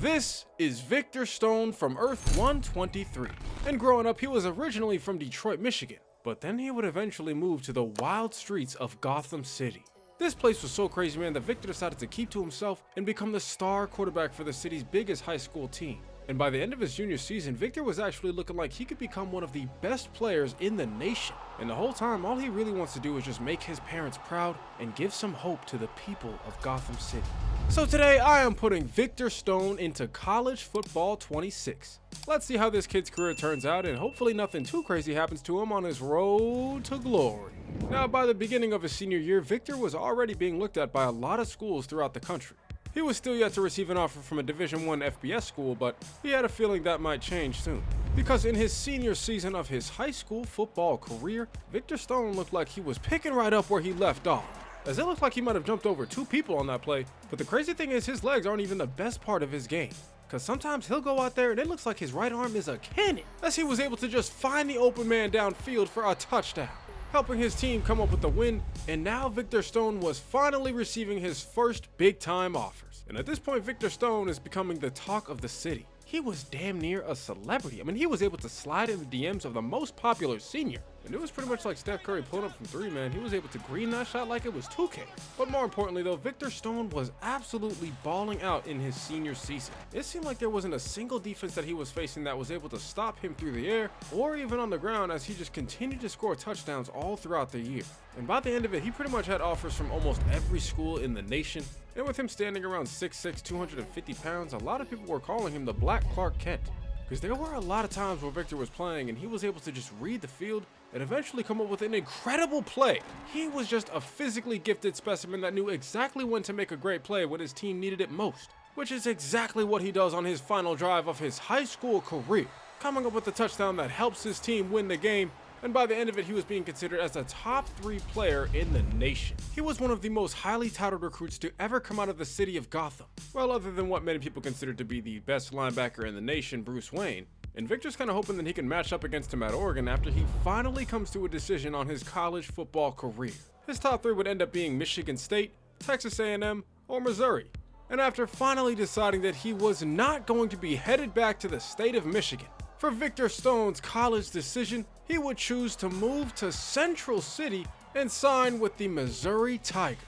This is Victor Stone from Earth 123. And growing up, he was originally from Detroit, Michigan, but then he would eventually move to the wild streets of Gotham City. This place was so crazy, man, that Victor decided to keep to himself and become the star quarterback for the city's biggest high school team. And by the end of his junior season, Victor was actually looking like he could become one of the best players in the nation. And the whole time, all he really wants to do is just make his parents proud and give some hope to the people of Gotham City. So today, I am putting Victor Stone into College Football 26. Let's see how this kid's career turns out, and hopefully nothing too crazy happens to him on his road to glory. Now, by the beginning of his senior year, Victor was already being looked at by a lot of schools throughout the country. He was still yet to receive an offer from a Division I FBS school, but he had a feeling that might change soon. Because in his senior season of his high school football career, Victor Stone looked like he was picking right up where he left off, as it looked like he might have jumped over 2 people on that play. But the crazy thing is, his legs aren't even the best part of his game, because sometimes he'll go out there and it looks like his right arm is a cannon, as he was able to just find the open man downfield for a touchdown, helping his team come up with the win. And now Victor Stone was finally receiving his first big-time offers. And at this point, Victor Stone is becoming the talk of the city. He was damn near a celebrity. I mean, he was able to slide in the DMs of the most popular senior. And it was pretty much like Steph Curry pulling up from 3, man. He was able to green that shot like it was 2K. But more importantly though, Victor Stone was absolutely balling out in his senior season. It seemed like there wasn't a single defense that he was facing that was able to stop him through the air or even on the ground, as he just continued to score touchdowns all throughout the year. And by the end of it, he pretty much had offers from almost every school in the nation. And with him standing around 6'6", 250 pounds, a lot of people were calling him the Black Clark Kent. Because there were a lot of times where Victor was playing and he was able to just read the field and eventually come up with an incredible play. He was just a physically gifted specimen that knew exactly when to make a great play when his team needed it most, which is exactly what he does on his final drive of his high school career, coming up with a touchdown that helps his team win the game. And by the end of it, he was being considered as a top 3 player in the nation. He was one of the most highly touted recruits to ever come out of the city of Gotham. Well, other than what many people consider to be the best linebacker in the nation, Bruce Wayne. And Victor's kind of hoping that he can match up against him at Oregon after he finally comes to a decision on his college football career. His top 3 would end up being Michigan State, Texas A&M, or Missouri. And after finally deciding that he was not going to be headed back to the state of Michigan, for Victor Stone's college decision, he would choose to move to Central City and sign with the Missouri Tigers.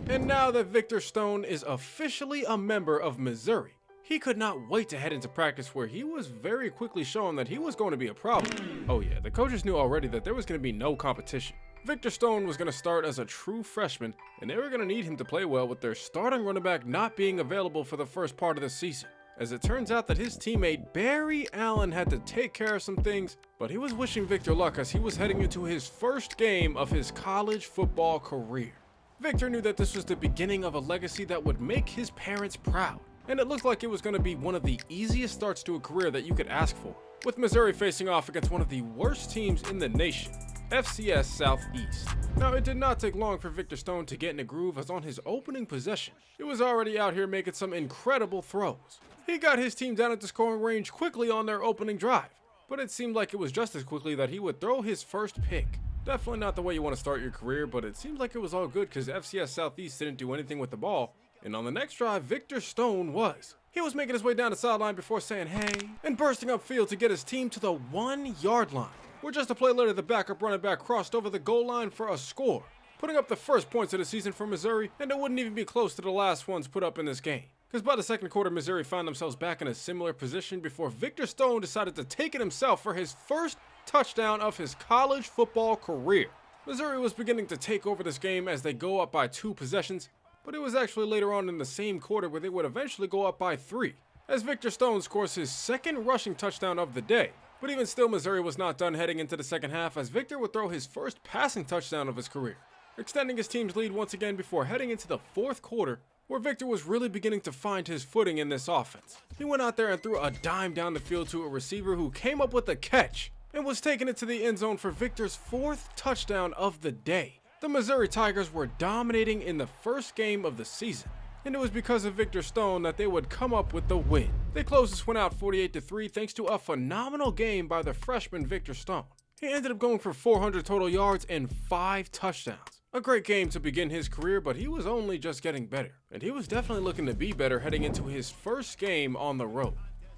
And now that Victor Stone is officially a member of Missouri, he could not wait to head into practice, where he was very quickly showing that he was going to be a problem. Oh yeah, the coaches knew already that there was going to be no competition. Victor Stone was going to start as a true freshman, and they were going to need him to play well with their starting running back not being available for the first part of the season. As it turns out that his teammate Barry Allen had to take care of some things, but he was wishing Victor luck as he was heading into his first game of his college football career. Victor knew that this was the beginning of a legacy that would make his parents proud, and it looked like it was going to be one of the easiest starts to a career that you could ask for, with Missouri facing off against one of the worst teams in the nation, FCS Southeast. Now, it did not take long for Victor Stone to get in a groove, as on his opening possession, he was already out here making some incredible throws. He got his team down at the scoring range quickly on their opening drive, but it seemed like it was just as quickly that he would throw his first pick. Definitely not the way you want to start your career, but it seems like it was all good because FCS Southeast didn't do anything with the ball. And on the next drive, Victor Stone was. He was making his way down the sideline before saying hey, and bursting upfield to get his team to the 1-yard line, where just a play later the backup running back crossed over the goal line for a score, putting up the first points of the season for Missouri, and it wouldn't even be close to the last ones put up in this game. Because by the second quarter, Missouri found themselves back in a similar position before Victor Stone decided to take it himself for his first touchdown of his college football career. Missouri was beginning to take over this game as they go up by 2 possessions, but it was actually later on in the same quarter where they would eventually go up by 3, as Victor Stone scores his second rushing touchdown of the day. But even still, Missouri was not done heading into the second half, as Victor would throw his first passing touchdown of his career, extending his team's lead once again before heading into the 4th quarter, where Victor was really beginning to find his footing in this offense. He went out there and threw a dime down the field to a receiver who came up with a catch and was taking it to the end zone for Victor's 4th touchdown of the day. The Missouri Tigers were dominating in the first game of the season, and it was because of Victor Stone that they would come up with the win. They closed this one out 48-3 thanks to a phenomenal game by the freshman Victor Stone. He ended up going for 400 total yards and 5 touchdowns, A great game to begin his career, but he was only just getting better, and he was definitely looking to be better heading into his first game on the road,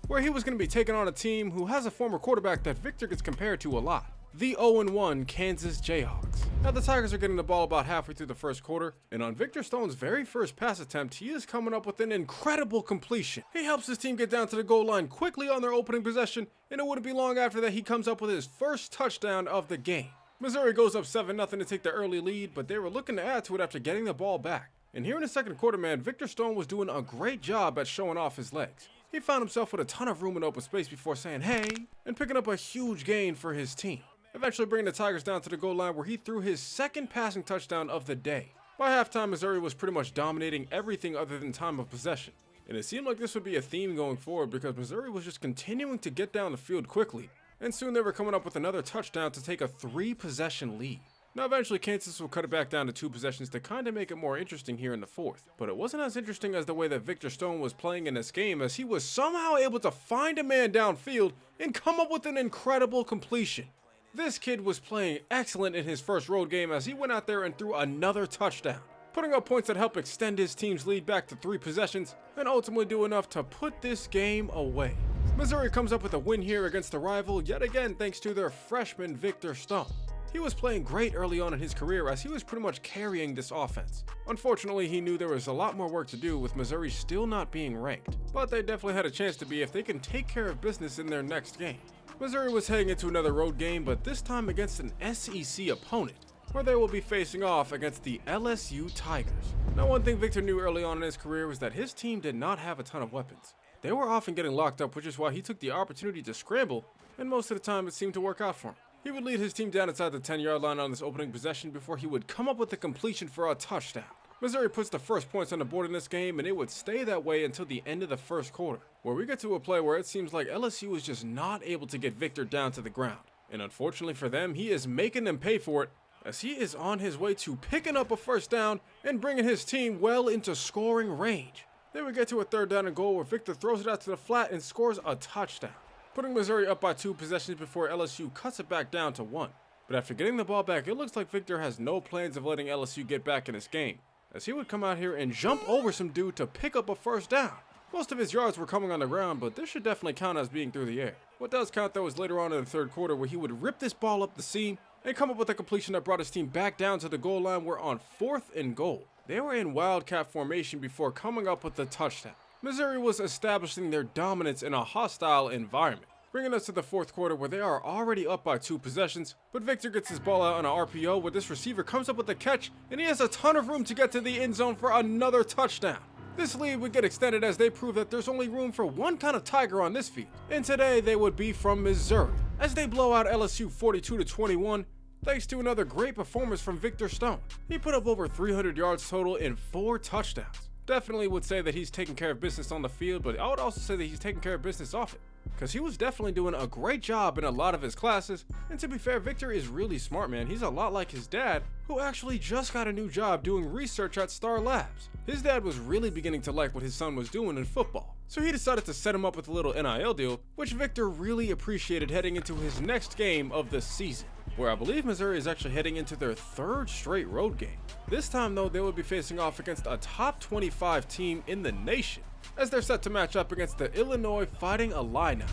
where he was going to be taking on a team who has a former quarterback that Victor gets compared to a lot, the 0-1 Kansas Jayhawks. Now the Tigers are getting the ball about halfway through the first quarter, and on Victor Stone's very first pass attempt, he is coming up with an incredible completion. He helps his team get down to the goal line quickly on their opening possession, and it wouldn't be long after that he comes up with his first touchdown of the game. Missouri goes up 7-0 to take the early lead, but they were looking to add to it after getting the ball back. And here in the second quarter, man, Victor Stone was doing a great job at showing off his legs. He found himself with a ton of room in open space before saying hey, and picking up a huge gain for his team, eventually bringing the Tigers down to the goal line where he threw his second passing touchdown of the day. By halftime, Missouri was pretty much dominating everything other than time of possession. And it seemed like this would be a theme going forward because Missouri was just continuing to get down the field quickly, and soon they were coming up with another touchdown to take a 3-possession lead. Now eventually Kansas will cut it back down to 2 possessions to kind of make it more interesting here in the fourth, but it wasn't as interesting as the way that Victor Stone was playing in this game, as he was somehow able to find a man downfield and come up with an incredible completion. This kid was playing excellent in his first road game as he went out there and threw another touchdown, putting up points that help extend his team's lead back to 3 possessions and ultimately do enough to put this game away. Missouri comes up with a win here against the rival yet again thanks to their freshman Victor Stone. He was playing great early on in his career as he was pretty much carrying this offense. Unfortunately, he knew there was a lot more work to do with Missouri still not being ranked, but they definitely had a chance to be if they can take care of business in their next game. Missouri was heading into another road game, but this time against an SEC opponent, where they will be facing off against the LSU Tigers. Now one thing Victor knew early on in his career was that his team did not have a ton of weapons. They were often getting locked up, which is why he took the opportunity to scramble, and most of the time it seemed to work out for him. He would lead his team down inside the 10-yard line on this opening possession before he would come up with the completion for a touchdown. Missouri puts the first points on the board in this game, and it would stay that way until the end of the first quarter, where we get to a play where it seems like LSU was just not able to get Victor down to the ground. And unfortunately for them, he is making them pay for it, as he is on his way to picking up a first down and bringing his team well into scoring range. Then we get to a 3rd down and goal where Victor throws it out to the flat and scores a touchdown, putting Missouri up by 2 possessions before LSU cuts it back down to 1. But after getting the ball back, it looks like Victor has no plans of letting LSU get back in this game, as he would come out here and jump over some dude to pick up a first down. Most of his yards were coming on the ground, but this should definitely count as being through the air. What does count though is later on in the 3rd quarter where he would rip this ball up the seam and come up with a completion that brought his team back down to the goal line where on 4th and goal, they were in wildcat formation before coming up with the touchdown. Missouri was establishing their dominance in a hostile environment, bringing us to the 4th quarter where they are already up by 2 possessions, but Victor gets his ball out on an RPO where this receiver comes up with a catch, and he has a ton of room to get to the end zone for another touchdown. This lead would get extended as they prove that there's only room for one kind of Tiger on this field, and today they would be from Missouri, as they blow out LSU 42-21, thanks to another great performance from Victor Stone. He put up over 300 yards total in 4 touchdowns. Definitely would say that he's taking care of business on the field, but I would also say that he's taking care of business off it, because he was definitely doing a great job in a lot of his classes. And to be fair, Victor is really smart, man. He's a lot like his dad, who actually just got a new job doing research at Star Labs. His dad was really beginning to like what his son was doing in football, so he decided to set him up with a little NIL deal, which Victor really appreciated heading into his next game of the season, where I believe Missouri is actually heading into their 3rd straight road game. This time though, they will be facing off against a top 25 team in the nation, as they're set to match up against the Illinois Fighting Illini.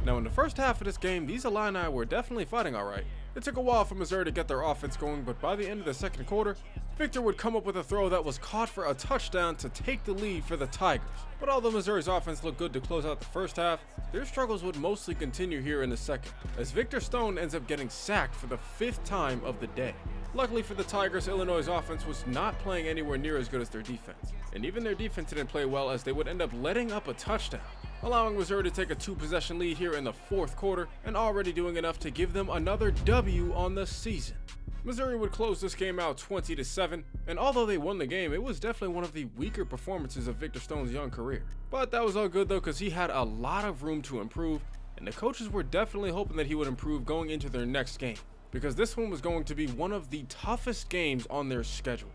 Now in the first half of this game, these Illini were definitely fighting alright. It took a while for Missouri to get their offense going, but by the end of the 2nd quarter, Victor would come up with a throw that was caught for a touchdown to take the lead for the Tigers. But although Missouri's offense looked good to close out the first half, their struggles would mostly continue here in the second, as Victor Stone ends up getting sacked for the 5th time of the day. Luckily for the Tigers, Illinois' offense was not playing anywhere near as good as their defense, and even their defense didn't play well as they would end up letting up a touchdown, allowing Missouri to take a 2-possession lead here in the 4th quarter and already doing enough to give them another W on the season. Missouri would close this game out 20-7, and although they won the game, it was definitely one of the weaker performances of Victor Stone's young career. But that was all good though, because he had a lot of room to improve, and the coaches were definitely hoping that he would improve going into their next game, because this one was going to be one of the toughest games on their schedule.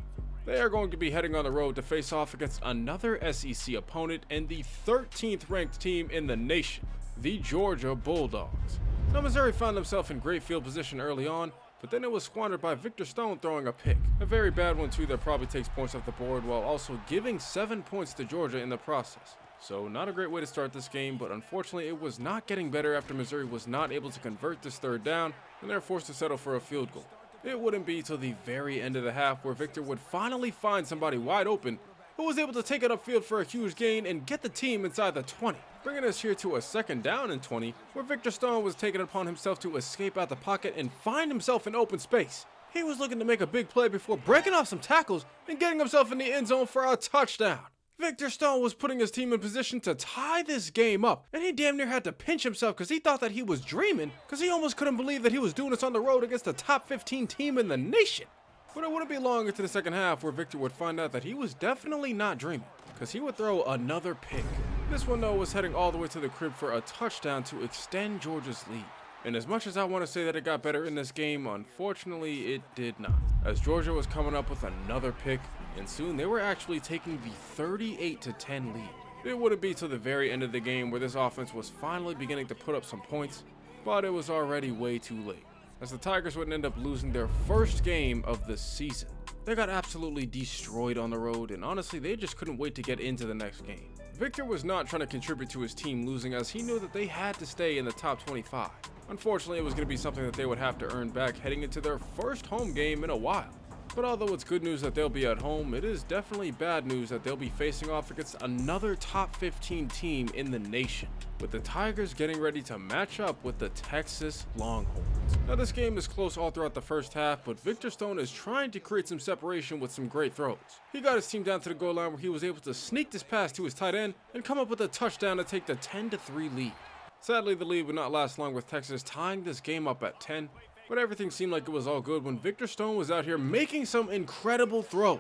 They are going to be heading on the road to face off against another SEC opponent and the 13th ranked team in the nation, the Georgia Bulldogs. Now Missouri found themselves in great field position early on, but then it was squandered by Victor Stone throwing a pick. A very bad one too that probably takes points off the board while also giving 7 points to Georgia in the process. So not a great way to start this game, but unfortunately it was not getting better after Missouri was not able to convert this third down and they're forced to settle for a field goal. It wouldn't be till the very end of the half where Victor would finally find somebody wide open who was able to take it upfield for a huge gain and get the team inside the 20. Bringing us here to a second down and 20, where Victor Stone was taking it upon himself to escape out the pocket and find himself in open space. He was looking to make a big play before breaking off some tackles and getting himself in the end zone for a touchdown. Victor Stone was putting his team in position to tie this game up, and he damn near had to pinch himself because he thought that he was dreaming, because he almost couldn't believe that he was doing this on the road against the top 15 team in the nation. But it wouldn't be long into the second half where Victor would find out that he was definitely not dreaming, because he would throw another pick. This one though was heading all the way to the crib for a touchdown to extend Georgia's lead. And as much as I want to say that it got better in this game, unfortunately it did not, as Georgia was coming up with another pick, and soon they were actually taking the 38-10 lead. It wouldn't be till the very end of the game where this offense was finally beginning to put up some points, but it was already way too late, as the Tigers would end up losing their first game of the season. They got absolutely destroyed on the road, and honestly they just couldn't wait to get into the next game. Victor was not trying to contribute to his team losing, as he knew that they had to stay in the top 25. Unfortunately, it was going to be something that they would have to earn back heading into their first home game in a while. But although it's good news that they'll be at home, it is definitely bad news that they'll be facing off against another top 15 team in the nation, with the Tigers getting ready to match up with the Texas Longhorns. Now this game is close all throughout the first half, but Victor Stone is trying to create some separation with some great throws. He got his team down to the goal line where he was able to sneak this pass to his tight end and come up with a touchdown to take the 10-3 lead. Sadly, the lead would not last long, with Texas tying this game up at 10, but everything seemed like it was all good when Victor Stone was out here making some incredible throws.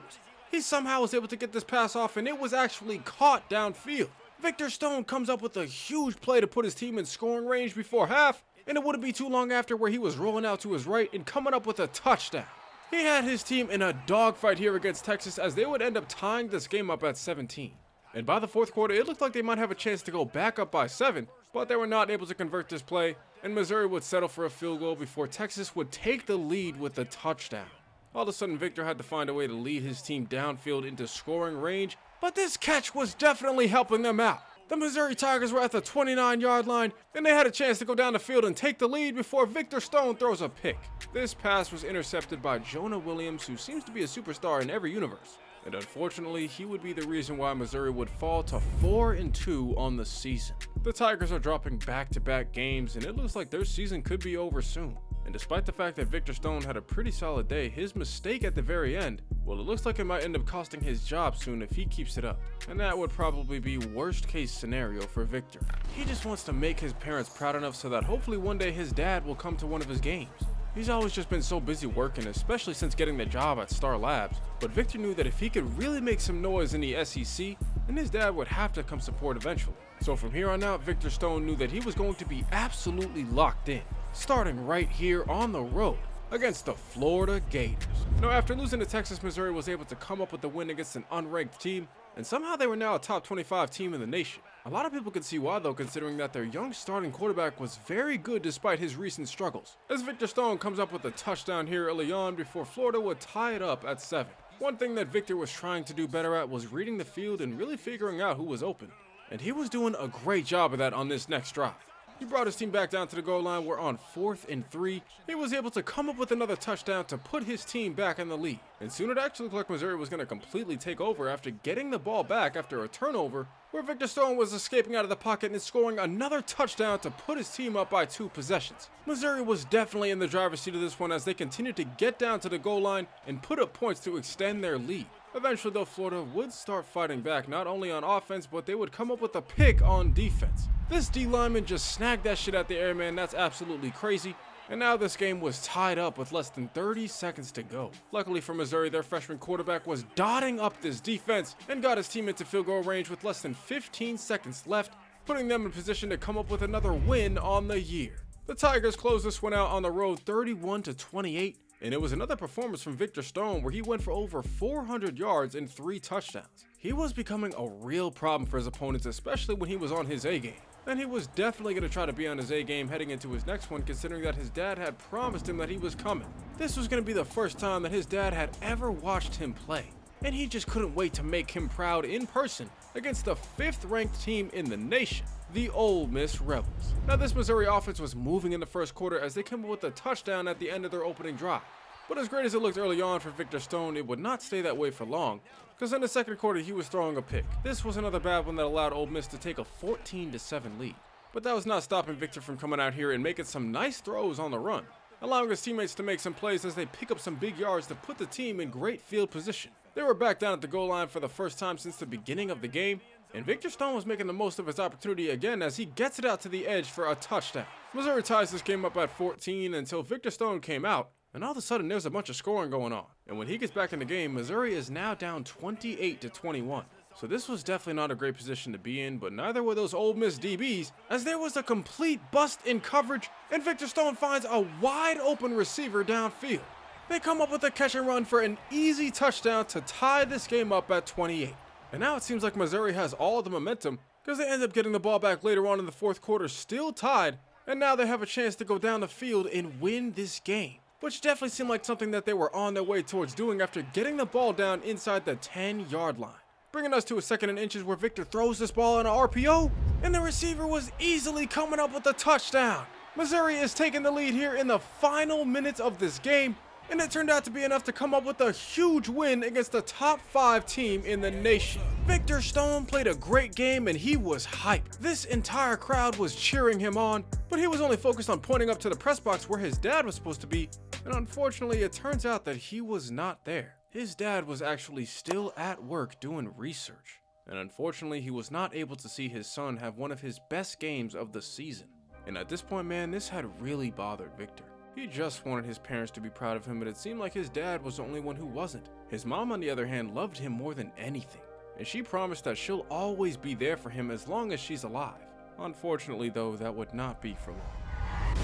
He somehow was able to get this pass off, and it was actually caught downfield. Victor Stone comes up with a huge play to put his team in scoring range before half, and it wouldn't be too long after where he was rolling out to his right and coming up with a touchdown. He had his team in a dogfight here against Texas, as they would end up tying this game up at 17. And by the fourth quarter, it looked like they might have a chance to go back up by 7, but they were not able to convert this play, and Missouri would settle for a field goal before Texas would take the lead with a touchdown. All of a sudden, Victor had to find a way to lead his team downfield into scoring range, but this catch was definitely helping them out. The Missouri Tigers were at the 29-yard line, and they had a chance to go down the field and take the lead before Victor Stone throws a pick. This pass was intercepted by Jonah Williams, who seems to be a superstar in every universe. And unfortunately, he would be the reason why Missouri would fall to 4-2 on the season. The Tigers are dropping back-to-back games, and it looks like their season could be over soon. And despite the fact that Victor Stone had a pretty solid day, his mistake at the very end, well, it looks like it might end up costing his job soon if he keeps it up. And that would probably be worst-case scenario for Victor. He just wants to make his parents proud enough so that hopefully one day his dad will come to one of his games. He's always just been so busy working, especially since getting the job at Star Labs, but Victor knew that if he could really make some noise in the SEC, then his dad would have to come support eventually. So from here on out, Victor Stone knew that he was going to be absolutely locked in, starting right here on the road against the Florida Gators. Now, after losing to Texas, Missouri was able to come up with the win against an unranked team, and somehow they were now a top 25 team in the nation. A lot of people could see why though, considering that their young starting quarterback was very good despite his recent struggles, as Victor Stone comes up with a touchdown here early on before Florida would tie it up at 7. One thing that Victor was trying to do better at was reading the field and really figuring out who was open, and he was doing a great job of that on this next drive. He brought his team back down to the goal line where on 4th and 3, he was able to come up with another touchdown to put his team back in the lead. And soon it actually looked like Missouri was going to completely take over after getting the ball back after a turnover, where Victor Stone was escaping out of the pocket and scoring another touchdown to put his team up by 2 possessions. Missouri was definitely in the driver's seat of this one as they continued to get down to the goal line and put up points to extend their lead. Eventually though, Florida would start fighting back, not only on offense, but they would come up with a pick on defense. This D lineman just snagged that shit out the air, man. That's absolutely crazy. And now this game was tied up with less than 30 seconds to go. Luckily for Missouri, their freshman quarterback was dotting up this defense and got his team into field goal range with less than 15 seconds left, putting them in position to come up with another win on the year. The Tigers closed this one out on the road 31-28. And it was another performance from Victor Stone where he went for over 400 yards and 3 touchdowns. He was becoming a real problem for his opponents, especially when he was on his A game. and he was definitely going to try to be on his A game heading into his next one, considering that his dad had promised him that he was coming. This was going to be the first time that his dad had ever watched him play, and he just couldn't wait to make him proud in person against the 5th ranked team in the nation, the Ole Miss Rebels. Now, this Missouri offense was moving in the first quarter as they came up with a touchdown at the end of their opening drive. But as great as it looked early on for Victor Stone, it would not stay that way for long, because in the second quarter he was throwing a pick. This was another bad one that allowed Ole Miss to take a 14-7 lead. But that was not stopping Victor from coming out here and making some nice throws on the run, allowing his teammates to make some plays as they pick up some big yards to put the team in great field position. They were back down at the goal line for the first time since the beginning of the game, and Victor Stone was making the most of his opportunity again as he gets it out to the edge for a touchdown. Missouri ties this game up at 14 until Victor Stone came out, and all of a sudden there's a bunch of scoring going on. And when he gets back in the game, Missouri is now down 28-21. So this was definitely not a great position to be in, but neither were those Ole Miss DBs, as there was a complete bust in coverage, and Victor Stone finds a wide open receiver downfield. They come up with a catch and run for an easy touchdown to tie this game up at 28. And now it seems like Missouri has all the momentum, because they end up getting the ball back later on in the fourth quarter, still tied, and now they have a chance to go down the field and win this game, which definitely seemed like something that they were on their way towards doing after getting the ball down inside the 10-yard line. Bringing us to a 2nd and inches where Victor throws this ball on an RPO, and the receiver was easily coming up with a touchdown. Missouri is taking the lead here in the final minutes of this game, and it turned out to be enough to come up with a huge win against the top 5 team in the nation. Victor Stone played a great game and he was hyped. This entire crowd was cheering him on, but he was only focused on pointing up to the press box where his dad was supposed to be, and unfortunately it turns out that he was not there. His dad was actually still at work doing research, and unfortunately he was not able to see his son have one of his best games of the season. And at this point, man, this had really bothered Victor. He just wanted his parents to be proud of him, but it seemed like his dad was the only one who wasn't. His mom, on the other hand, loved him more than anything, and she promised that she'll always be there for him as long as she's alive. Unfortunately, though, that would not be for long.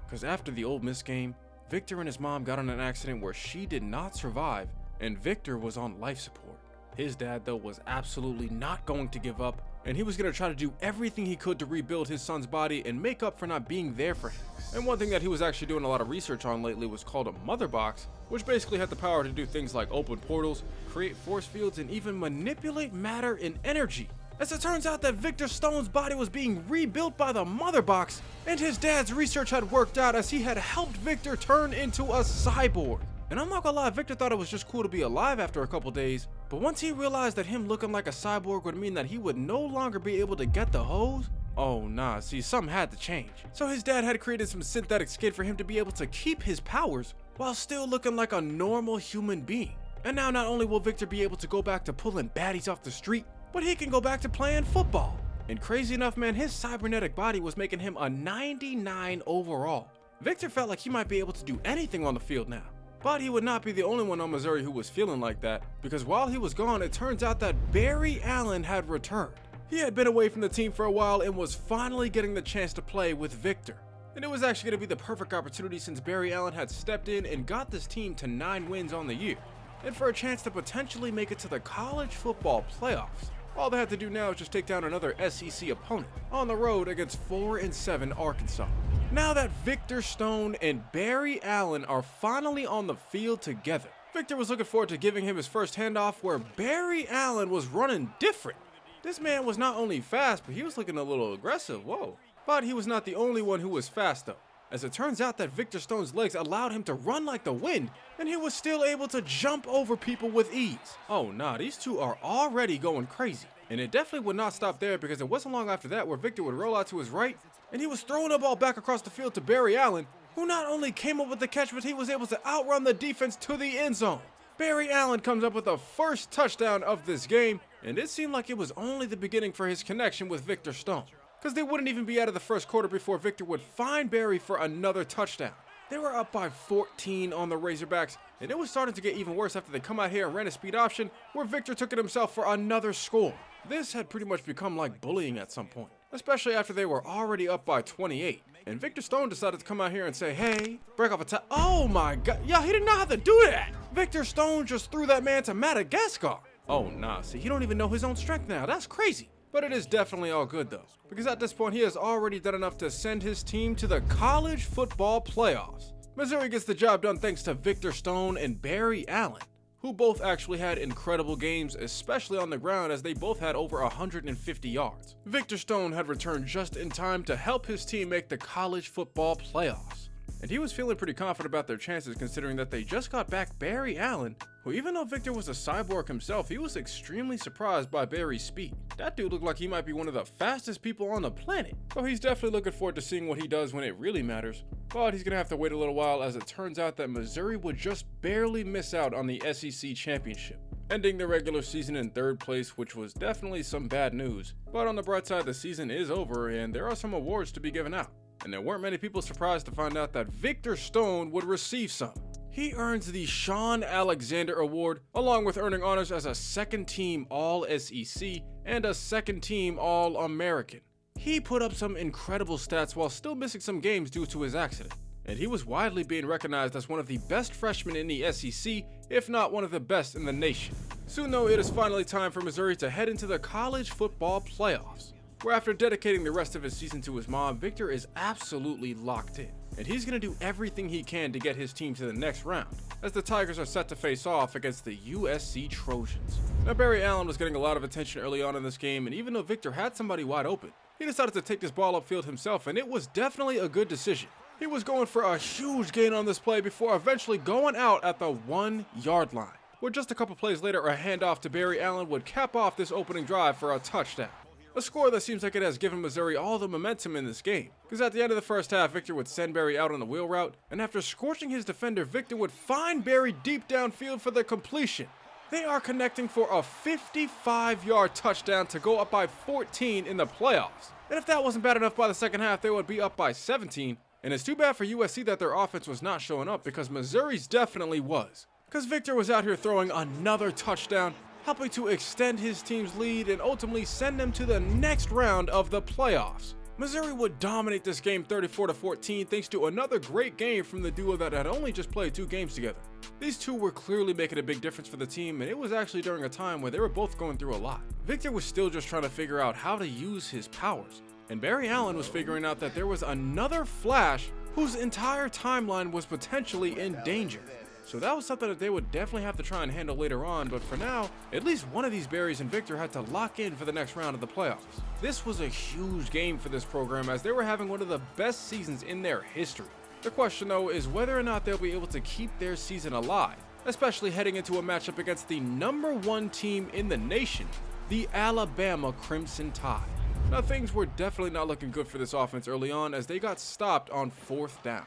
Because after the Ole Miss game, Victor and his mom got in an accident where she did not survive, and Victor was on life support. His dad, though, was absolutely not going to give up, and he was going to try to do everything he could to rebuild his son's body and make up for not being there for him. And one thing that he was actually doing a lot of research on lately was called a mother box, which basically had the power to do things like open portals, create force fields, and even manipulate matter and energy. As it turns out that Victor Stone's body was being rebuilt by the mother box, and his dad's research had worked out as he had helped Victor turn into a cyborg. And I'm not gonna lie, Victor thought it was just cool to be alive after a couple days, but once he realized that him looking like a cyborg would mean that he would no longer be able to get the hose, oh nah, see, something had to change. So his dad had created some synthetic skin for him to be able to keep his powers while still looking like a normal human being. And now not only will Victor be able to go back to pulling baddies off the street, but he can go back to playing football. And crazy enough, man, his cybernetic body was making him a 99 overall. Victor felt like he might be able to do anything on the field now. But he would not be the only one on Missouri who was feeling like that, because while he was gone, it turns out that Barry Allen had returned. He had been away from the team for a while and was finally getting the chance to play with Victor. And it was actually going to be the perfect opportunity since Barry Allen had stepped in and got this team to 9 wins on the year, and for a chance to potentially make it to the college football playoffs. All they had to do now is just take down another SEC opponent on the road against 4-7 Arkansas. Now that Victor Stone and Barry Allen are finally on the field together, Victor was looking forward to giving him his first handoff where Barry Allen was running different. This man was not only fast, but he was looking a little aggressive, whoa. But he was not the only one who was fast though, as it turns out that Victor Stone's legs allowed him to run like the wind, and he was still able to jump over people with ease. Oh nah, these two are already going crazy. And it definitely would not stop there, because it wasn't long after that where Victor would roll out to his right, and he was throwing the ball back across the field to Barry Allen, who not only came up with the catch, but he was able to outrun the defense to the end zone. Barry Allen comes up with the first touchdown of this game, and it seemed like it was only the beginning for his connection with Victor Stone, because they wouldn't even be out of the first quarter before Victor would find Barry for another touchdown. They were up by 14 on the Razorbacks, and it was starting to get even worse after they come out here and ran a speed option where Victor took it himself for another score. This had pretty much become like bullying at some point, especially after they were already up by 28. And Victor Stone decided to come out here and say, hey, break off a tie. Oh my God, yeah, he did not have to do that. Victor Stone just threw that man to Madagascar. Oh nah, see, he don't even know his own strength now. That's crazy. But it is definitely all good though, because at this point he has already done enough to send his team to the college football playoffs. Missouri gets the job done thanks to Victor Stone and Barry Allen, who both actually had incredible games, especially on the ground, as they both had over 150 yards. Victor Stone had returned just in time to help his team make the college football playoffs. And he was feeling pretty confident about their chances considering that they just got back Barry Allen, who even though Victor was a cyborg himself, he was extremely surprised by Barry's speed. That dude looked like he might be one of the fastest people on the planet. So he's definitely looking forward to seeing what he does when it really matters. But he's gonna have to wait a little while, as it turns out that Missouri would just barely miss out on the SEC championship, ending the regular season in 3rd place, which was definitely some bad news. But on the bright side, the season is over and there are some awards to be given out. And there weren't many people surprised to find out that Victor Stone would receive some. He earns the Sean Alexander Award, along with earning honors as a 2nd team All-SEC and a 2nd team All-American. He put up some incredible stats while still missing some games due to his accident, and he was widely being recognized as one of the best freshmen in the SEC, if not one of the best in the nation. Soon though, it is finally time for Missouri to head into the college football playoffs, where after dedicating the rest of his season to his mom, Victor is absolutely locked in. And he's going to do everything he can to get his team to the next round, as the Tigers are set to face off against the USC Trojans. Now Barry Allen was getting a lot of attention early on in this game, and even though Victor had somebody wide open, he decided to take this ball upfield himself, and it was definitely a good decision. He was going for a huge gain on this play before eventually going out at the 1-yard line, where just a couple plays later a handoff to Barry Allen would cap off this opening drive for a touchdown. A score that seems like it has given Missouri all the momentum in this game, because at the end of the first half, Victor would send Barry out on the wheel route, and after scorching his defender, Victor would find Barry deep downfield for the completion. They are connecting for a 55-yard touchdown to go up by 14 in the playoffs. And if that wasn't bad enough by the second half, they would be up by 17. And it's too bad for USC that their offense was not showing up, because Missouri's definitely was. Because Victor was out here throwing another touchdown, helping to extend his team's lead and ultimately send them to the next round of the playoffs. Missouri would dominate this game 34-14 thanks to another great game from the duo that had only just played 2 games together. These two were clearly making a big difference for the team, and it was actually during a time where they were both going through a lot. Victor was still just trying to figure out how to use his powers, and Barry Allen was figuring out that there was another Flash whose entire timeline was potentially in danger. So that was something that they would definitely have to try and handle later on, but for now, at least one of these Barrys and Victor had to lock in for the next round of the playoffs. This was a huge game for this program, as they were having one of the best seasons in their history. The question though is whether or not they'll be able to keep their season alive, especially heading into a matchup against the #1 team in the nation, the Alabama Crimson Tide. Now things were definitely not looking good for this offense early on, as they got stopped on 4th down,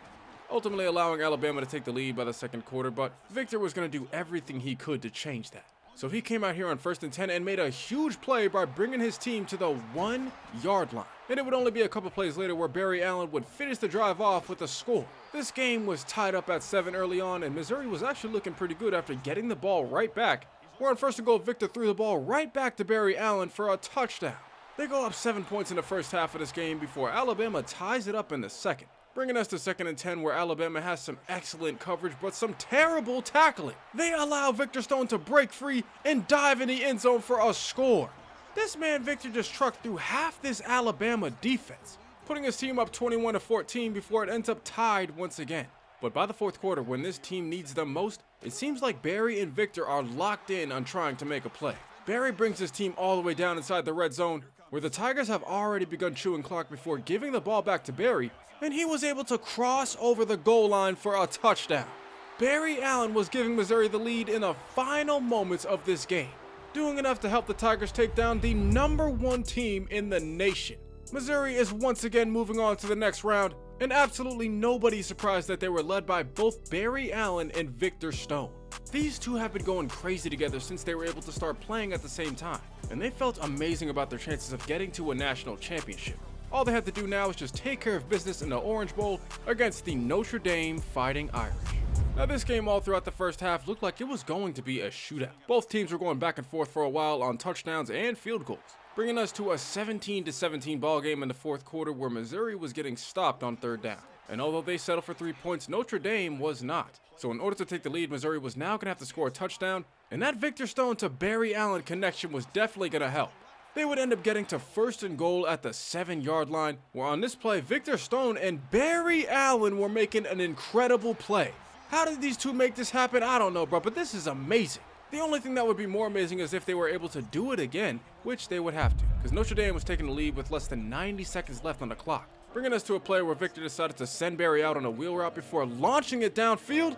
ultimately allowing Alabama to take the lead by the 2nd quarter, but Victor was going to do everything he could to change that. So he came out here on 1st and 10 and made a huge play by bringing his team to the 1-yard line. And it would only be a couple plays later where Barry Allen would finish the drive off with a score. This game was tied up at 7 early on, and Missouri was actually looking pretty good after getting the ball right back, where on 1st and goal, Victor threw the ball right back to Barry Allen for a touchdown. They go up 7 points in the first half of this game before Alabama ties it up in the second, bringing us to 2nd and 10, where Alabama has some excellent coverage but some terrible tackling. They allow Victor Stone to break free and dive in the end zone for a score. This man Victor just trucked through half this Alabama defense, putting his team up 21-14 before it ends up tied once again. But by the 4th quarter, when this team needs them most, it seems like Barry and Victor are locked in on trying to make a play. Barry brings his team all the way down inside the red zone, where the Tigers have already begun chewing clock before giving the ball back to Barry, and he was able to cross over the goal line for a touchdown. Barry Allen was giving Missouri the lead in the final moments of this game, doing enough to help the Tigers take down the #1 team in the nation. Missouri is once again moving on to the next round, and absolutely nobody's surprised that they were led by both Barry Allen and Victor Stone. These two have been going crazy together since they were able to start playing at the same time, and they felt amazing about their chances of getting to a national championship. All they have to do now is just take care of business in the Orange Bowl against the Notre Dame Fighting Irish. Now this game all throughout the first half looked like it was going to be a shootout. Both teams were going back and forth for a while on touchdowns and field goals, bringing us to a 17-17 ball game in the 4th quarter, where Missouri was getting stopped on 3rd down. And although they settled for 3 points, Notre Dame was not. So in order to take the lead, Missouri was now going to have to score a touchdown, and that Victor Stone to Barry Allen connection was definitely going to help. They would end up getting to 1st and goal at the 7-yard line, where on this play, Victor Stone and Barry Allen were making an incredible play. How did these two make this happen? I don't know, bro, but this is amazing. The only thing that would be more amazing is if they were able to do it again, which they would have to, because Notre Dame was taking the lead with less than 90 seconds left on the clock, bringing us to a play where Victor decided to send Barry out on a wheel route before launching it downfield.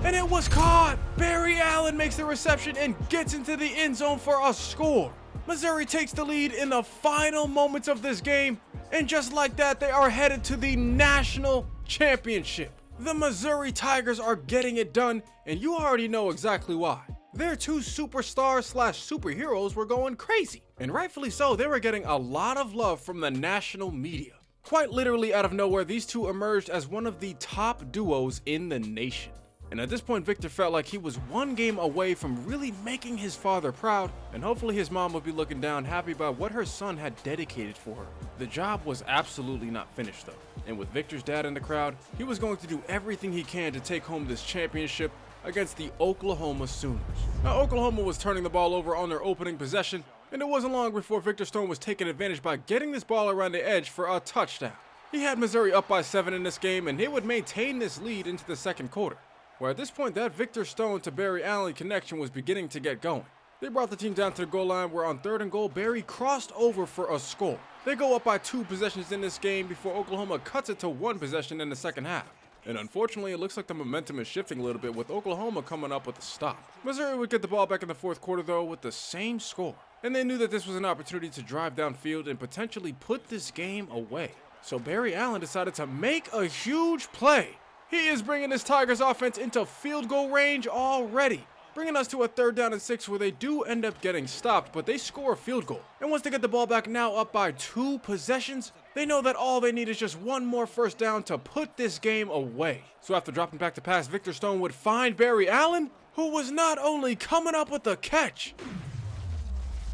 And it was caught! Barry Allen makes the reception and gets into the end zone for a score. Missouri takes the lead in the final moments of this game, and just like that, they are headed to the national championship. The Missouri Tigers are getting it done, and you already know exactly why. Their two superstars/superheroes were going crazy, and rightfully so. They were getting a lot of love from the national media. Quite literally out of nowhere, these two emerged as one of the top duos in the nation. And at this point, Victor felt like he was one game away from really making his father proud, and hopefully his mom would be looking down happy about what her son had dedicated for her. The job was absolutely not finished though, and with Victor's dad in the crowd, he was going to do everything he can to take home this championship against the Oklahoma Sooners. Now, Oklahoma was turning the ball over on their opening possession, and it wasn't long before Victor Stone was taking advantage by getting this ball around the edge for a touchdown. He had Missouri up by 7 in this game, and they would maintain this lead into the second quarter, where at this point that Victor Stone to Barry Allen connection was beginning to get going. They brought the team down to the goal line, where on 3rd and goal, Barry crossed over for a score. They go up by 2 possessions in this game before Oklahoma cuts it to 1 possession in the second half. And unfortunately, it looks like the momentum is shifting a little bit, with Oklahoma coming up with a stop. Missouri would get the ball back in the 4th quarter though with the same score, and they knew that this was an opportunity to drive downfield and potentially put this game away. So Barry Allen decided to make a huge play. He is bringing this Tigers offense into field goal range already, bringing us to a 3rd down and 6 where they do end up getting stopped, but they score a field goal. And once they get the ball back, now up by 2 possessions, they know that all they need is just one more 1st down to put this game away. So after dropping back to pass, Victor Stone would find Barry Allen, who was not only coming up with the catch,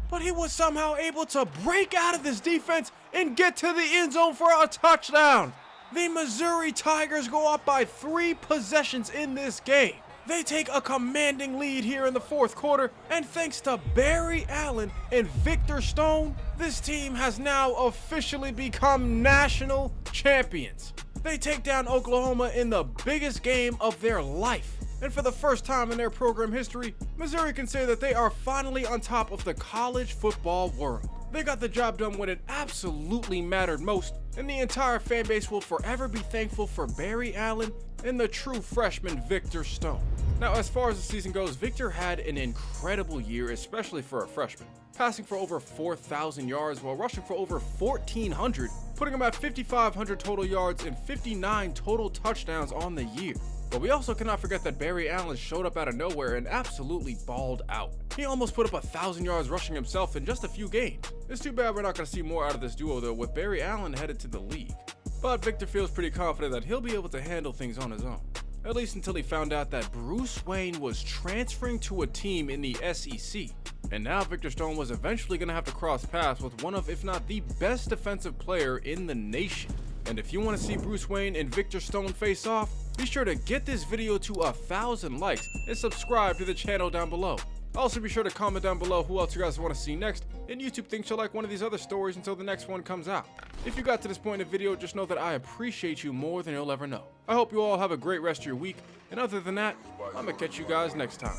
but he was somehow able to break out of this defense and get to the end zone for a touchdown. The Missouri Tigers go up by 3 possessions in this game. They take a commanding lead here in the 4th quarter, and thanks to Barry Allen and Victor Stone, this team has now officially become national champions. They take down Oklahoma in the biggest game of their life. And for the first time in their program history, Missouri can say that they are finally on top of the college football world. They got the job done when it absolutely mattered most, and the entire fan base will forever be thankful for Barry Allen and the true freshman Victor Stone. Now, as far as the season goes, Victor had an incredible year, especially for a freshman, passing for over 4,000 yards while rushing for over 1,400, putting him at 5,500 total yards and 59 total touchdowns on the year. But we also cannot forget that Barry Allen showed up out of nowhere and absolutely balled out. He almost put up 1,000 yards rushing himself in just a few games. It's too bad we're not going to see more out of this duo though, with Barry Allen headed to the league. But Victor feels pretty confident that he'll be able to handle things on his own, at least until he found out that Bruce Wayne was transferring to a team in the SEC. And now Victor Stone was eventually going to have to cross paths with one of, if not the best defensive player in the nation. And if you want to see Bruce Wayne and Victor Stone face off, be sure to get this video to 1,000 likes and subscribe to the channel down below. Also be sure to comment down below who else you guys want to see next, and YouTube thinks you'll like one of these other stories until the next one comes out. If you got to this point in the video, just know that I appreciate you more than you'll ever know. I hope you all have a great rest of your week, and other than that, I'm gonna catch you guys next time.